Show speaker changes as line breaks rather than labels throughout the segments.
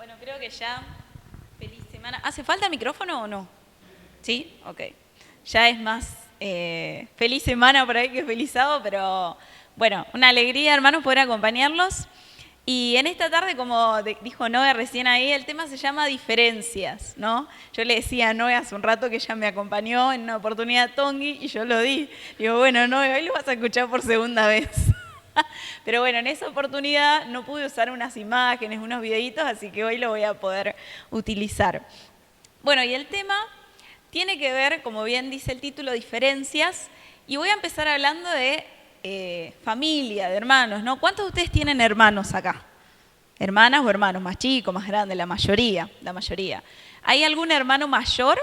Bueno, creo que ya, feliz semana. ¿Hace falta micrófono o no? ¿Sí? Ok. Ya es más feliz semana por ahí que feliz sábado, pero bueno, una alegría, hermanos, poder acompañarlos. Y en esta tarde, como dijo Noé recién ahí, el tema se llama diferencias, ¿no? Yo le decía a Noé hace un rato que ella me acompañó en una oportunidad Tongi y yo lo di. Digo, bueno, Noé, hoy lo vas a escuchar por segunda vez. Pero bueno, en esa oportunidad no pude usar unas imágenes, unos videitos, así que hoy lo voy a poder utilizar. Bueno, y el tema tiene que ver, como bien dice el título, diferencias, y voy a empezar hablando de familia, de hermanos, ¿no? ¿Cuántos de ustedes tienen hermanos acá? ¿Hermanas o hermanos? Más chicos, más grandes, la mayoría, la mayoría. ¿Hay algún hermano mayor?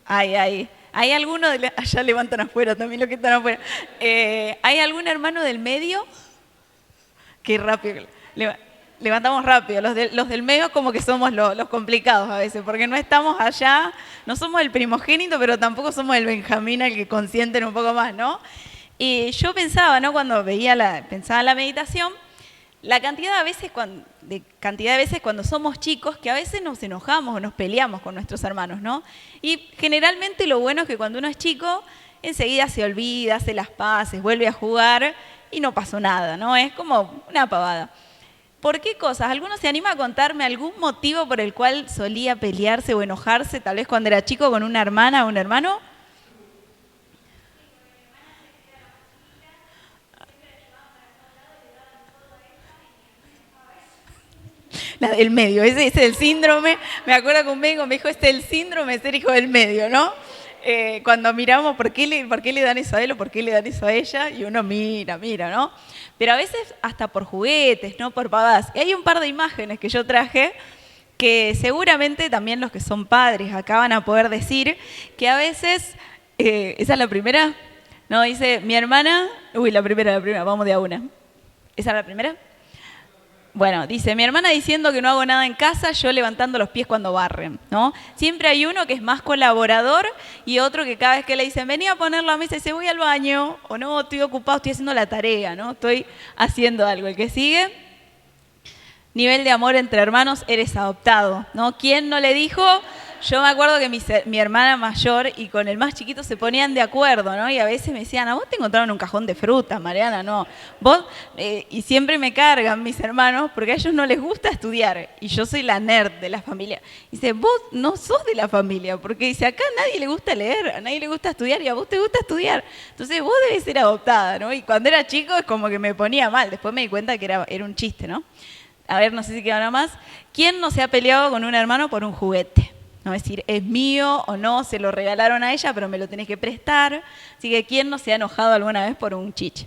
¿Hay alguno de allá levantan afuera también los que están afuera? ¿Hay algún hermano del medio? Qué rápido. Levantamos rápido. Los del medio como que somos los complicados a veces, porque no estamos allá, no somos el primogénito, pero tampoco somos el Benjamín al que consienten un poco más, ¿no? Y yo pensaba, ¿no? Cuando pensaba en la meditación, la cantidad de veces cuando somos chicos que a veces nos enojamos o nos peleamos con nuestros hermanos, ¿no? Y generalmente lo bueno es que cuando uno es chico, enseguida se olvida, hace las paces, vuelve a jugar y no pasó nada, ¿no? Es como una pavada. ¿Por qué cosas? ¿Alguno se anima a contarme algún motivo por el cual solía pelearse o enojarse, tal vez cuando era chico, con una hermana o un hermano? La del medio, ese es el síndrome. Me acuerdo que un médico me dijo, este es el síndrome de ser hijo del medio, ¿no? Cuando miramos por qué le dan eso a él o por qué le dan eso a ella, y uno mira, ¿no? Pero a veces hasta por juguetes, ¿no? Por pavadas. Y hay un par de imágenes que yo traje que seguramente también los que son padres acá van a poder decir que a veces, ¿esa es la primera? No, dice, mi hermana, la primera, vamos de a una. ¿Esa es la primera? Bueno, dice, mi hermana diciendo que no hago nada en casa, yo levantando los pies cuando barren, ¿no? Siempre hay uno que es más colaborador y otro que cada vez que le dicen, vení a poner la mesa, dice, voy al baño, o no, estoy ocupado, estoy haciendo la tarea, ¿no? Estoy haciendo algo. El que sigue, nivel de amor entre hermanos, eres adoptado, ¿no? ¿Quién no le dijo? Yo me acuerdo que mi hermana mayor y con el más chiquito se ponían de acuerdo, ¿no? Y a veces me decían, a vos te encontraron un cajón de frutas, Mariana, no. Vos, y siempre me cargan mis hermanos porque a ellos no les gusta estudiar y yo soy la nerd de la familia. Dice, vos no sos de la familia, porque dice, acá a nadie le gusta leer, a nadie le gusta estudiar y a vos te gusta estudiar. Entonces vos debes ser adoptada, ¿no? Y cuando era chico es como que me ponía mal, después me di cuenta que era un chiste, ¿no? A ver, no sé si queda más. ¿Quién no se ha peleado con un hermano por un juguete? No, es decir, es mío o no, se lo regalaron a ella, pero me lo tenés que prestar. Así que ¿quién no se ha enojado alguna vez por un chiche?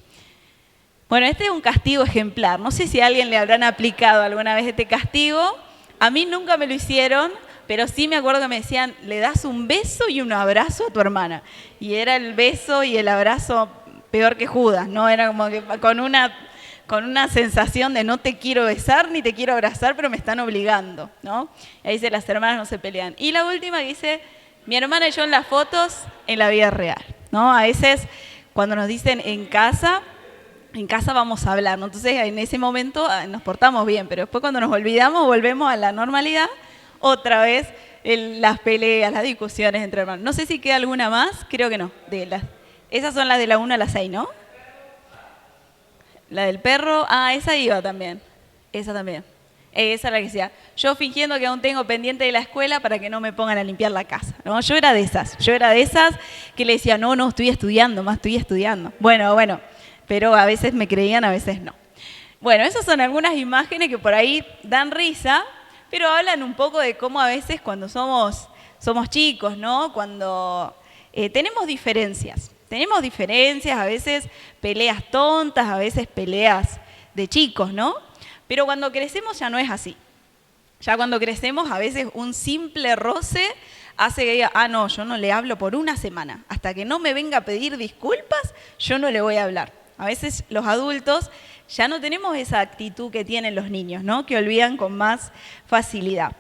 Bueno, este es un castigo ejemplar. No sé si a alguien le habrán aplicado alguna vez este castigo. A mí nunca me lo hicieron, pero sí me acuerdo que me decían, le das un beso y un abrazo a tu hermana. Y era el beso y el abrazo peor que Judas, ¿no? Era como que con una sensación de no te quiero besar ni te quiero abrazar, pero me están obligando, ¿no? Ahí dice, las hermanas no se pelean. Y la última que dice, mi hermana y yo en las fotos, en la vida real, ¿no? A veces cuando nos dicen en casa vamos a hablar, ¿no? Entonces en ese momento nos portamos bien, pero después cuando nos olvidamos volvemos a la normalidad, otra vez las peleas, las discusiones entre hermanos. No sé si queda alguna más, creo que no. Esas son las de la 1 a la 6, ¿no? La del perro, esa iba también. Esa también. Esa es la que decía. Yo fingiendo que aún tengo pendiente de la escuela para que no me pongan a limpiar la casa, ¿no? Yo era de esas que le decía, no, estoy estudiando, estoy estudiando. Bueno, pero a veces me creían, a veces no. Bueno, esas son algunas imágenes que por ahí dan risa, pero hablan un poco de cómo a veces cuando somos chicos, ¿no? Cuando tenemos diferencias. Tenemos diferencias, a veces peleas tontas, a veces peleas de chicos, ¿no? Pero cuando crecemos ya no es así. Ya cuando crecemos a veces un simple roce hace que diga, no, yo no le hablo por una semana. Hasta que no me venga a pedir disculpas, yo no le voy a hablar. A veces los adultos ya no tenemos esa actitud que tienen los niños, ¿no? Que olvidan con más facilidad.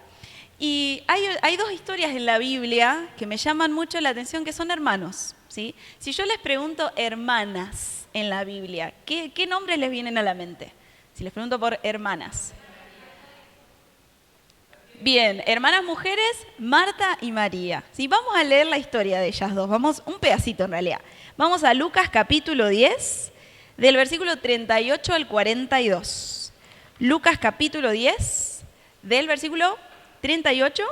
Y hay dos historias en la Biblia que me llaman mucho la atención, que son hermanos, ¿sí? Si yo les pregunto hermanas en la Biblia, ¿qué nombres les vienen a la mente? Si les pregunto por hermanas. Bien, hermanas mujeres, Marta y María. Sí, vamos a leer la historia de ellas dos. Vamos, un pedacito en realidad. Vamos a Lucas capítulo 10, del versículo 38 al 42. Lucas capítulo 10, del versículo 38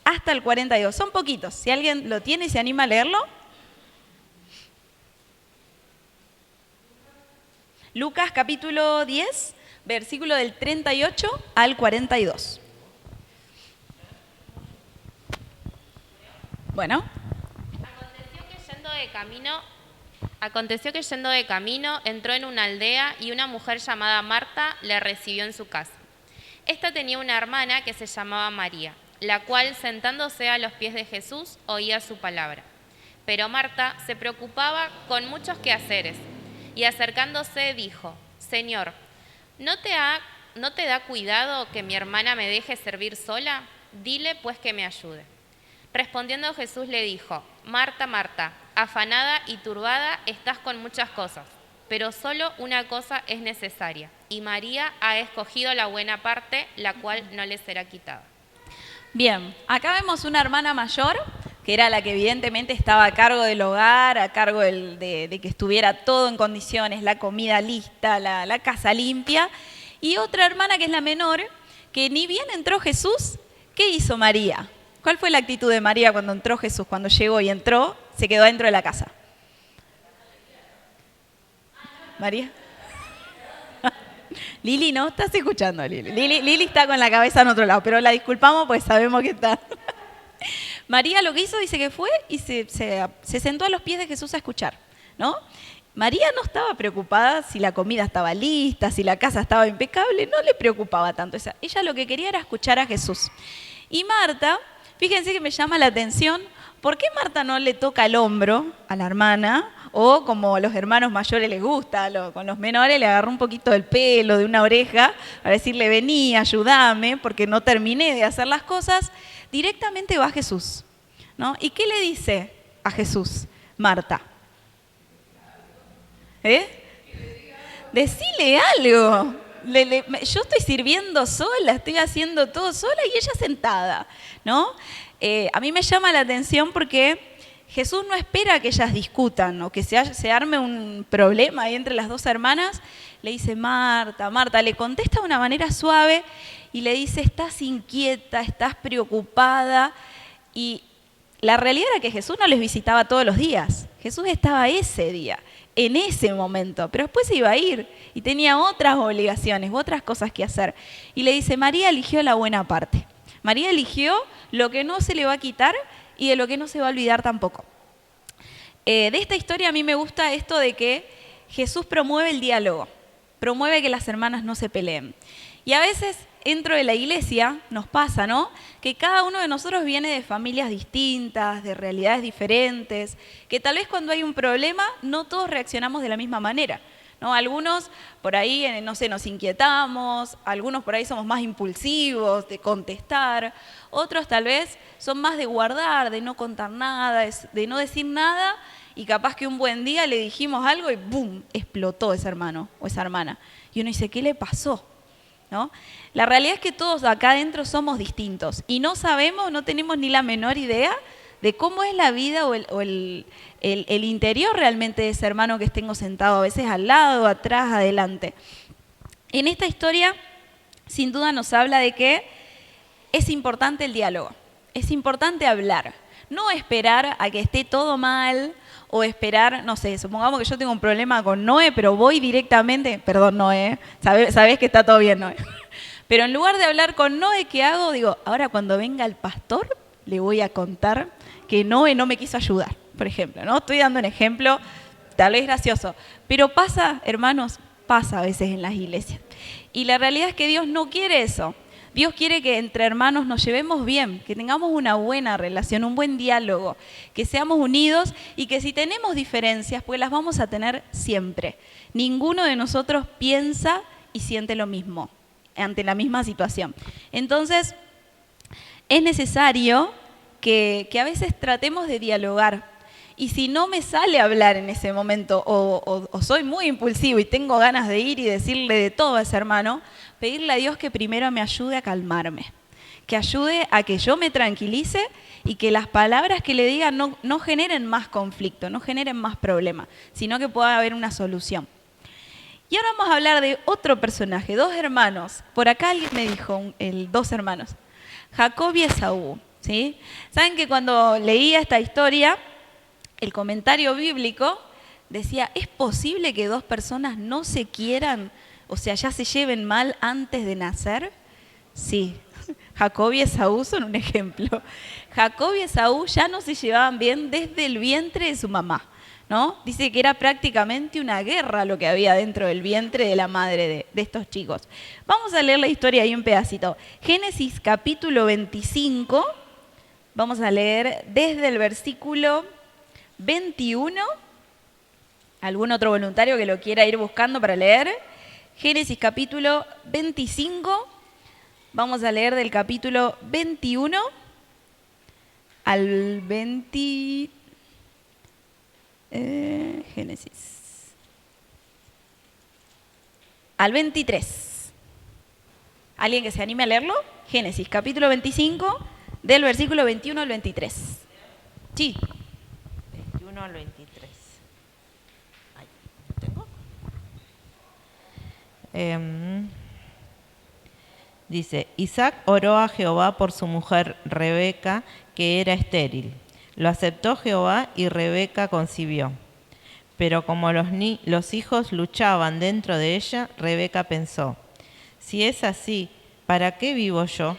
hasta el 42. Son poquitos. Si alguien lo tiene y se anima a leerlo. Lucas capítulo 10, versículo del 38 al 42. Bueno.
Aconteció que yendo de camino entró en una aldea y una mujer llamada Marta le recibió en su casa. Esta tenía una hermana que se llamaba María, la cual sentándose a los pies de Jesús oía su palabra. Pero Marta se preocupaba con muchos quehaceres y acercándose dijo: Señor, ¿no te da cuidado que mi hermana me deje servir sola? Dile pues que me ayude. Respondiendo Jesús le dijo: Marta, Marta, afanada y turbada estás con muchas cosas, pero solo una cosa es necesaria, y María ha escogido la buena parte, la cual no le será quitada.
Bien, acá vemos una hermana mayor, que era la que evidentemente estaba a cargo del hogar, a cargo de que estuviera todo en condiciones, la comida lista, la casa limpia, y otra hermana que es la menor, que ni bien entró Jesús, ¿qué hizo María? ¿Cuál fue la actitud de María cuando entró Jesús? Cuando llegó y entró, se quedó dentro de la casa. ¿María? Lili, ¿no? ¿Estás escuchando, Lili? Lili está con la cabeza en otro lado, pero la disculpamos pues sabemos que está. María lo que hizo, dice que fue y se sentó a los pies de Jesús a escuchar, ¿no? María no estaba preocupada si la comida estaba lista, si la casa estaba impecable, no le preocupaba tanto. O sea, ella lo que quería era escuchar a Jesús. Y Marta, fíjense que me llama la atención, ¿por qué Marta no le toca el hombro a la hermana? O como a los hermanos mayores les gusta, con los menores le agarró un poquito del pelo, de una oreja, para decirle, vení, ayúdame, porque no terminé de hacer las cosas. Directamente va a Jesús, ¿no? ¿Y qué le dice a Jesús, Marta? Decile algo. Yo estoy sirviendo sola, estoy haciendo todo sola y ella sentada, ¿no? A mí me llama la atención porque Jesús no espera que ellas discutan o que se arme un problema ahí entre las dos hermanas. Le dice, Marta, Marta, le contesta de una manera suave y le dice, estás inquieta, estás preocupada. Y la realidad era que Jesús no les visitaba todos los días. Jesús estaba ese día, en ese momento, pero después se iba a ir y tenía otras obligaciones, otras cosas que hacer. Y le dice, María eligió la buena parte. María eligió lo que no se le va a quitar y de lo que no se va a olvidar tampoco. De esta historia a mí me gusta esto de que Jesús promueve el diálogo, promueve que las hermanas no se peleen. Y a veces dentro de la iglesia nos pasa, ¿no? Que cada uno de nosotros viene de familias distintas, de realidades diferentes, que tal vez cuando hay un problema no todos reaccionamos de la misma manera, ¿no? Algunos por ahí, no sé, nos inquietamos, algunos por ahí somos más impulsivos, de contestar, otros tal vez son más de guardar, de no contar nada, de no decir nada, y capaz que un buen día le dijimos algo y ¡bum!, explotó ese hermano o esa hermana. Y uno dice, ¿qué le pasó? ¿No? La realidad es que todos acá adentro somos distintos y no sabemos, no tenemos ni la menor idea de cómo es la vida o el interior realmente de ese hermano que tengo sentado, a veces al lado, atrás, adelante. En esta historia, sin duda nos habla de que es importante el diálogo, es importante hablar, no esperar a que esté todo mal o esperar, no sé, supongamos que yo tengo un problema con Noé, pero voy directamente, perdón Noé, sabés que está todo bien Noé, pero en lugar de hablar con Noé, ¿qué hago? Digo, ahora cuando venga el pastor, le voy a contar que Noé no me quiso ayudar, por ejemplo, ¿no? Estoy dando un ejemplo, tal vez gracioso, pero pasa, hermanos, pasa a veces en las iglesias. Y la realidad es que Dios no quiere eso. Dios quiere que entre hermanos nos llevemos bien, que tengamos una buena relación, un buen diálogo, que seamos unidos y que si tenemos diferencias, pues las vamos a tener siempre. Ninguno de nosotros piensa y siente lo mismo ante la misma situación. Entonces, es necesario que a veces tratemos de dialogar. Y si no me sale hablar en ese momento o soy muy impulsivo y tengo ganas de ir y decirle de todo a ese hermano, pedirle a Dios que primero me ayude a calmarme, que ayude a que yo me tranquilice y que las palabras que le diga no generen más conflicto, no generen más problema, sino que pueda haber una solución. Y ahora vamos a hablar de otro personaje, dos hermanos. Por acá alguien me dijo, dos hermanos, Jacob y Esaú. ¿Sí? Saben que cuando leía esta historia, el comentario bíblico decía, ¿es posible que dos personas no se quieran, o sea, ya se lleven mal antes de nacer? Sí, Jacob y Esaú son un ejemplo. Jacob y Esaú ya no se llevaban bien desde el vientre de su mamá, ¿no? Dice que era prácticamente una guerra lo que había dentro del vientre de la madre de estos chicos. Vamos a leer la historia ahí un pedacito. Génesis capítulo 25, vamos a leer desde el versículo 21. ¿Algún otro voluntario que lo quiera ir buscando para leer? Génesis capítulo 25, vamos a leer del capítulo 21 al 20... Génesis. Al 23. ¿Alguien que se anime a leerlo? Génesis, capítulo 25, del versículo 21 al 23. Sí.
21 al 23. Ahí, ¿tengo? Dice, Isaac oró a Jehová por su mujer Rebeca, que era estéril. Lo aceptó Jehová y Rebeca concibió. Pero como los hijos luchaban dentro de ella, Rebeca pensó, si es así, ¿para qué vivo yo?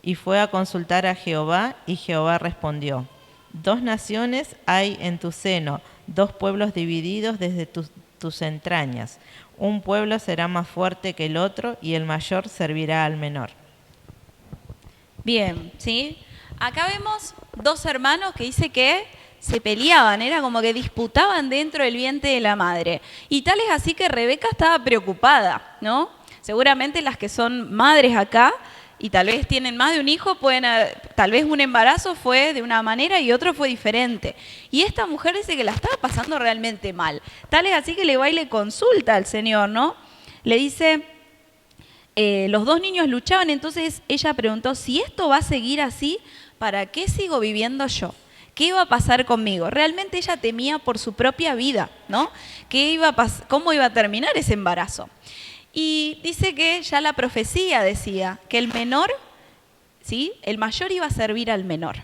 Y fue a consultar a Jehová, y Jehová respondió, 2 naciones hay en tu seno, 2 pueblos divididos desde tus entrañas. Un pueblo será más fuerte que el otro, y el mayor servirá al menor.
Bien, ¿sí? Acá vemos 2 hermanos que dice que se peleaban, era como que disputaban dentro del vientre de la madre. Y tal es así que Rebeca estaba preocupada, ¿no? Seguramente las que son madres acá y tal vez tienen más de un hijo, tal vez un embarazo fue de una manera y otro fue diferente. Y esta mujer dice que la estaba pasando realmente mal. Tal es así que le va y le consulta al Señor, ¿no? Le dice, los 2 niños luchaban, entonces ella preguntó, si esto va a seguir así, ¿para qué sigo viviendo yo? ¿Qué iba a pasar conmigo? Realmente ella temía por su propia vida, ¿no? ¿Cómo iba a terminar ese embarazo? Y dice que ya la profecía decía que el menor, ¿sí? El mayor iba a servir al menor.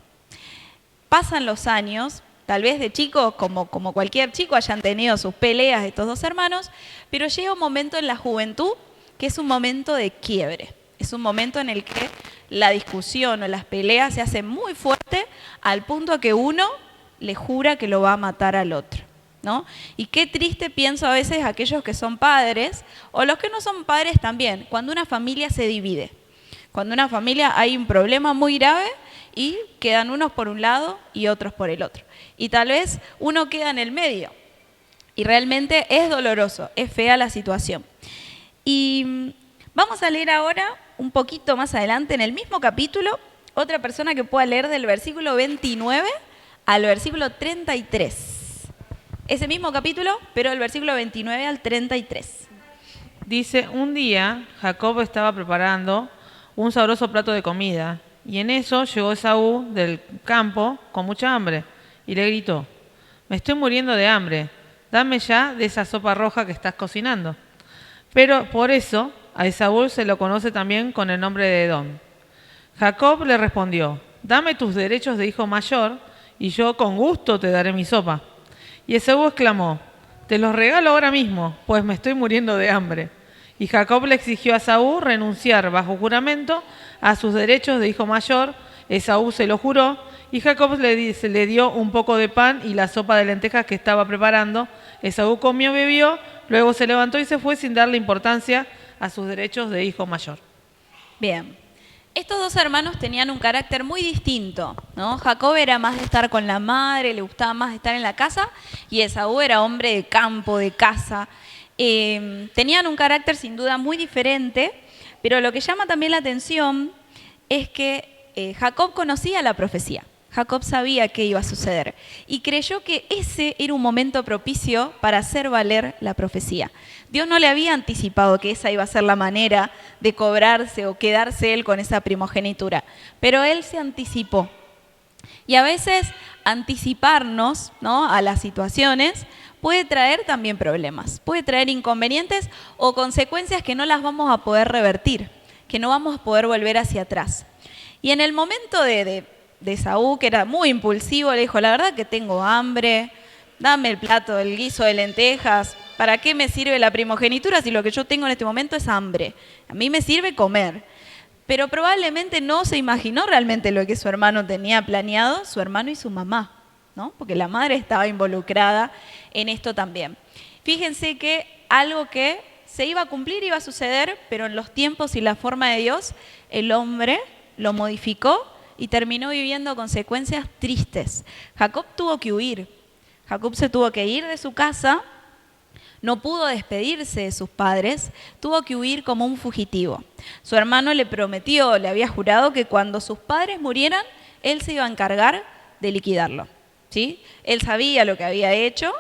Pasan los años, tal vez de chicos, como cualquier chico, hayan tenido sus peleas estos 2 hermanos, pero llega un momento en la juventud que es un momento de quiebre. Es un momento en el que la discusión o las peleas se hacen muy fuerte al punto que uno le jura que lo va a matar al otro, ¿no? Y qué triste pienso a veces aquellos que son padres o los que no son padres también, cuando una familia se divide. Cuando en una familia hay un problema muy grave y quedan unos por un lado y otros por el otro. Y tal vez uno queda en el medio y realmente es doloroso, es fea la situación. Y vamos a leer ahora, un poquito más adelante, en el mismo capítulo, otra persona que pueda leer del versículo 29 al versículo 33. Ese mismo capítulo, pero del versículo 29 al 33.
Dice, un día Jacob estaba preparando un sabroso plato de comida, y en eso llegó Esaú del campo con mucha hambre, y le gritó, me estoy muriendo de hambre, dame ya de esa sopa roja que estás cocinando. Pero por eso a Esaú se lo conoce también con el nombre de Edom. Jacob le respondió, dame tus derechos de hijo mayor y yo con gusto te daré mi sopa. Y Esaú exclamó, te los regalo ahora mismo, pues me estoy muriendo de hambre. Y Jacob le exigió a Esaú renunciar bajo juramento a sus derechos de hijo mayor. Esaú se lo juró y Jacob le dio un poco de pan y la sopa de lentejas que estaba preparando. Esaú comió, bebió, luego se levantó y se fue sin darle importancia a sus derechos de hijo mayor.
Bien, estos 2 hermanos tenían un carácter muy distinto, ¿no? Jacob era más de estar con la madre, le gustaba más estar en la casa, y Esaú era hombre de campo, de casa. Tenían un carácter sin duda muy diferente, pero lo que llama también la atención es que Jacob conocía la profecía. Jacob sabía qué iba a suceder y creyó que ese era un momento propicio para hacer valer la profecía. Dios no le había anticipado que esa iba a ser la manera de cobrarse o quedarse él con esa primogenitura, pero él se anticipó. Y a veces anticiparnos, ¿no?, a las situaciones puede traer también problemas, puede traer inconvenientes o consecuencias que no las vamos a poder revertir, que no vamos a poder volver hacia atrás. Y en el momento de Esaú, que era muy impulsivo, le dijo, la verdad que tengo hambre, dame el plato, el guiso de lentejas, ¿para qué me sirve la primogenitura si lo que yo tengo en este momento es hambre? A mí me sirve comer. Pero probablemente no se imaginó realmente lo que su hermano tenía planeado, su hermano y su mamá, ¿no? Porque la madre estaba involucrada en esto también. Fíjense que algo que se iba a cumplir iba a suceder, pero en los tiempos y la forma de Dios, el hombre lo modificó y terminó viviendo consecuencias tristes. Jacob tuvo que huir. Jacob se tuvo que ir de su casa, no pudo despedirse de sus padres, tuvo que huir como un fugitivo. Su hermano le prometió, le había jurado que cuando sus padres murieran, él se iba a encargar de liquidarlo, ¿sí? Él sabía lo que había hecho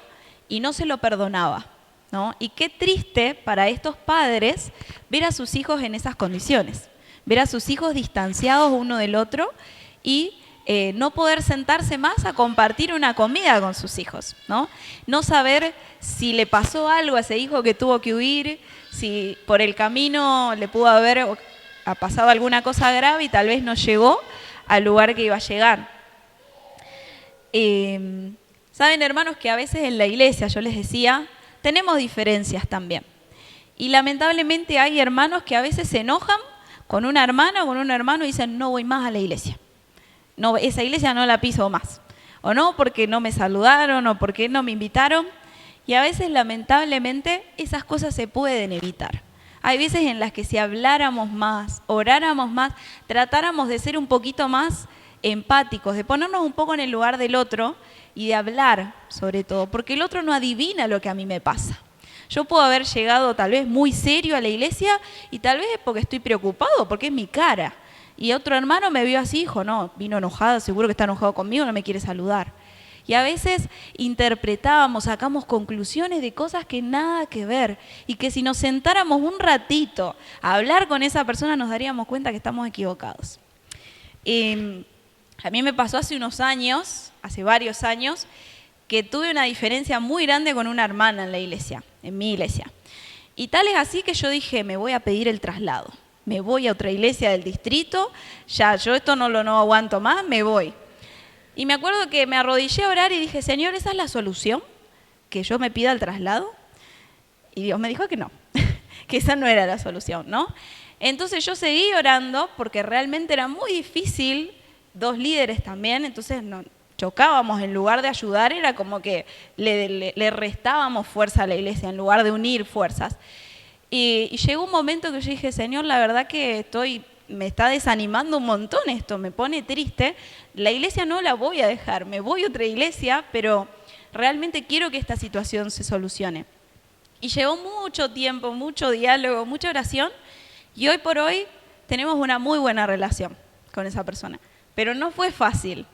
y no se lo perdonaba, ¿no? Y qué triste para estos padres ver a sus hijos en esas condiciones, ver a sus hijos distanciados uno del otro y no poder sentarse más a compartir una comida con sus hijos, ¿no? No saber si le pasó algo a ese hijo que tuvo que huir, si por el camino le pudo haber pasado alguna cosa grave y tal vez no llegó al lugar que iba a llegar. Saben, hermanos, que a veces en la iglesia, yo les decía, tenemos diferencias también. Y lamentablemente hay hermanos que a veces se enojan con una hermana o con un hermano y dicen, no voy más a la iglesia. No, esa iglesia no la piso más. O no, porque no me saludaron o porque no me invitaron. Y a veces, lamentablemente, esas cosas se pueden evitar. Hay veces en las que si habláramos más, oráramos más, tratáramos de ser un poquito más empáticos, de ponernos un poco en el lugar del otro y de hablar, sobre todo, porque el otro no adivina lo que a mí me pasa. Yo puedo haber llegado tal vez muy serio a la iglesia y tal vez es porque estoy preocupado, porque es mi cara. Y otro hermano me vio así, dijo, no, vino enojado, seguro que está enojado conmigo, no me quiere saludar. Y a veces interpretábamos, sacamos conclusiones de cosas que nada que ver. Y que si nos sentáramos un ratito a hablar con esa persona nos daríamos cuenta que estamos equivocados. A mí me pasó hace unos años, hace varios años, que tuve una diferencia muy grande con una hermana en la iglesia, en mi iglesia. Y tal es así que yo dije, me voy a pedir el traslado. Me voy a otra iglesia del distrito, ya yo esto no aguanto más, me voy. Y me acuerdo que me arrodillé a orar y dije, Señor, ¿esa es la solución? ¿Que yo me pida el traslado? Y Dios me dijo que no, que esa no era la solución, ¿no? Entonces yo seguí orando porque realmente era muy difícil, dos líderes también, entonces chocábamos, en lugar de ayudar era como que le restábamos fuerza a la iglesia en lugar de unir fuerzas. Y llegó un momento que yo dije, Señor, la verdad que me está desanimando un montón esto, me pone triste. La iglesia no la voy a dejar, me voy a otra iglesia, pero realmente quiero que esta situación se solucione. Y llevó mucho tiempo, mucho diálogo, mucha oración, y hoy por hoy tenemos una muy buena relación con esa persona. Pero no fue fácil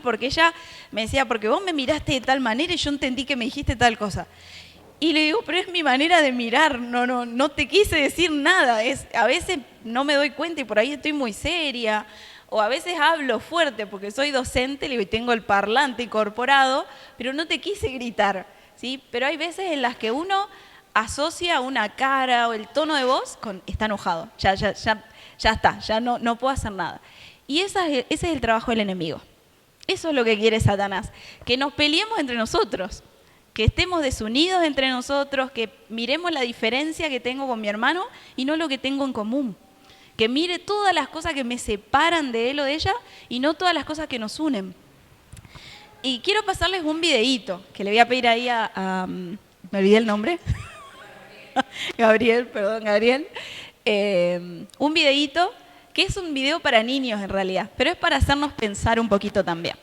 porque ella me decía, porque vos me miraste de tal manera y yo entendí que me dijiste tal cosa. Y le digo, pero es mi manera de mirar, no te quise decir nada. A veces no me doy cuenta y por ahí estoy muy seria. O a veces hablo fuerte porque soy docente, le digo, y tengo el parlante incorporado, pero no te quise gritar, ¿sí? Pero hay veces en las que uno asocia una cara o el tono de voz con está enojado, ya está, ya no puedo hacer nada. Y ese es el trabajo del enemigo. Eso es lo que quiere Satanás, que nos peleemos entre nosotros. Que estemos desunidos entre nosotros, que miremos la diferencia que tengo con mi hermano y no lo que tengo en común. Que mire todas las cosas que me separan de él o de ella y no todas las cosas que nos unen. Y quiero pasarles un videíto que le voy a pedir ahí me olvidé el nombre. Gabriel. Un videíto que es un video para niños en realidad, pero es para hacernos pensar un poquito también.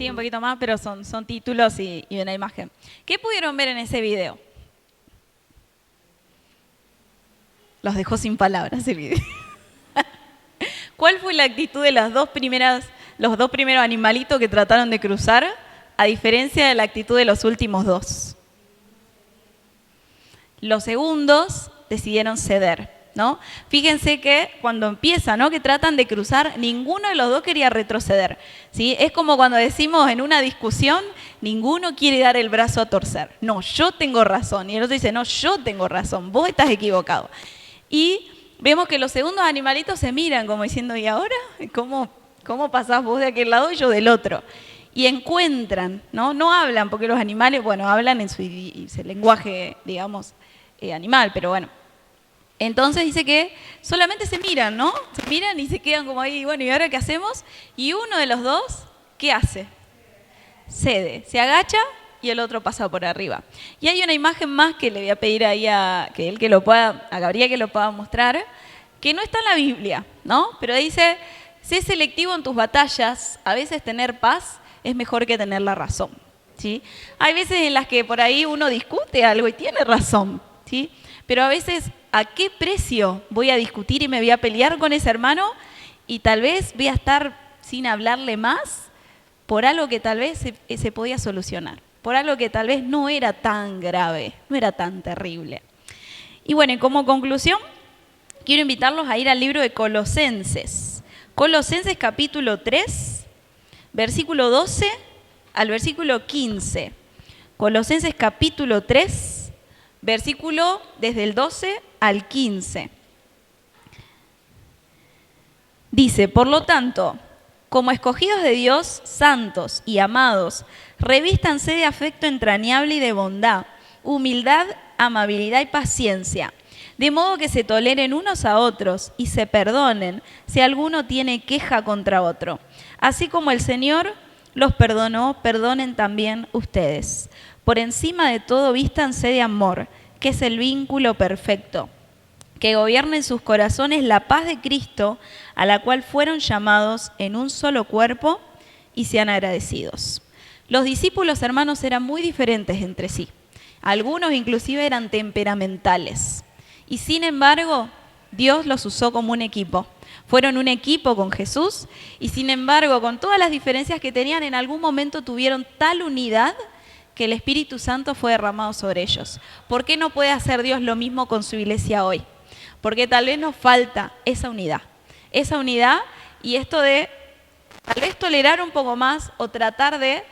Un poquito más, pero son títulos y una imagen. ¿Qué pudieron ver en ese video? Los dejó sin palabras el video. ¿Cuál fue la actitud de los dos primeros animalitos que trataron de cruzar, a diferencia de la actitud de los últimos dos? Los segundos decidieron ceder, ¿no? Fíjense que cuando empieza, ¿no?, que tratan de cruzar, ninguno de los dos quería retroceder, ¿sí? Es como cuando decimos en una discusión, ninguno quiere dar el brazo a torcer. No, yo tengo razón. Y el otro dice, no, yo tengo razón, vos estás equivocado. Y vemos que los segundos animalitos se miran como diciendo, ¿y ahora? ¿Cómo pasás vos de aquel lado y yo del otro? Y encuentran, ¿no? No hablan, porque los animales, bueno, hablan en su lenguaje, digamos, animal, pero bueno. Entonces dice que solamente se miran, ¿no? Se miran y se quedan como ahí, bueno, ¿y ahora qué hacemos? Y uno de los dos, ¿qué hace? Cede, se agacha y el otro pasa por arriba. Y hay una imagen más que le voy a pedir ahí a Gabriel que lo pueda mostrar, que no está en la Biblia, ¿no? Pero dice, sé selectivo en tus batallas, a veces tener paz es mejor que tener la razón, ¿sí? Hay veces en las que por ahí uno discute algo y tiene razón, ¿sí? Pero a veces, ¿a qué precio voy a discutir y me voy a pelear con ese hermano? Y tal vez voy a estar sin hablarle más por algo que tal vez se podía solucionar, por algo que tal vez no era tan grave, no era tan terrible. Y bueno, y como conclusión, quiero invitarlos a ir al libro de Colosenses. Colosenses capítulo 3, versículo 12 al versículo 15. Colosenses capítulo 3, versículo desde el 12 al 15. Dice, por lo tanto, como escogidos de Dios, santos y amados, revístanse de afecto entrañable y de bondad, humildad, amabilidad y paciencia, de modo que se toleren unos a otros y se perdonen si alguno tiene queja contra otro. Así como el Señor los perdonó, perdonen también ustedes. Por encima de todo, vístanse de amor, que es el vínculo perfecto, que gobierne en sus corazones la paz de Cristo, a la cual fueron llamados en un solo cuerpo, y sean agradecidos. Los discípulos, hermanos, eran muy diferentes entre sí. Algunos inclusive eran temperamentales. Y sin embargo, Dios los usó como un equipo. Fueron un equipo con Jesús y sin embargo, con todas las diferencias que tenían, en algún momento tuvieron tal unidad que el Espíritu Santo fue derramado sobre ellos. ¿Por qué no puede hacer Dios lo mismo con su iglesia hoy? Porque tal vez nos falta esa unidad y esto de tal vez tolerar un poco más o tratar de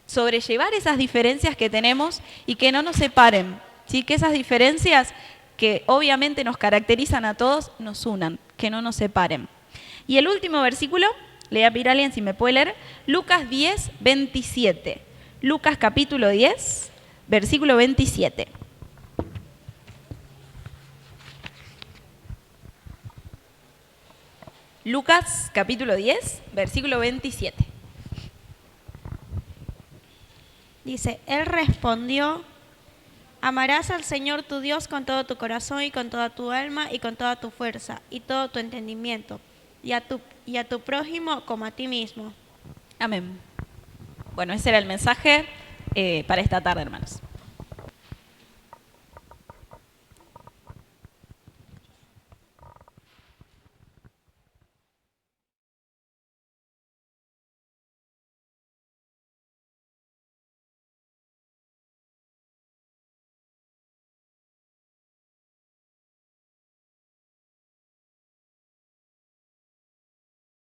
sobrellevar esas diferencias que tenemos y que no nos separen, ¿sí? Que esas diferencias que obviamente nos caracterizan a todos nos unan, que no nos separen. Y el último versículo, le voy a pedir a alguien si me puede leer, Lucas 10, 27. Lucas capítulo 10, versículo 27. Lucas capítulo 10, versículo 27.
Dice, él respondió, amarás al Señor tu Dios con todo tu corazón y con toda tu alma y con toda tu fuerza y todo tu entendimiento y a tu prójimo como a ti mismo.
Amén. Bueno, ese era el mensaje para esta tarde, hermanos.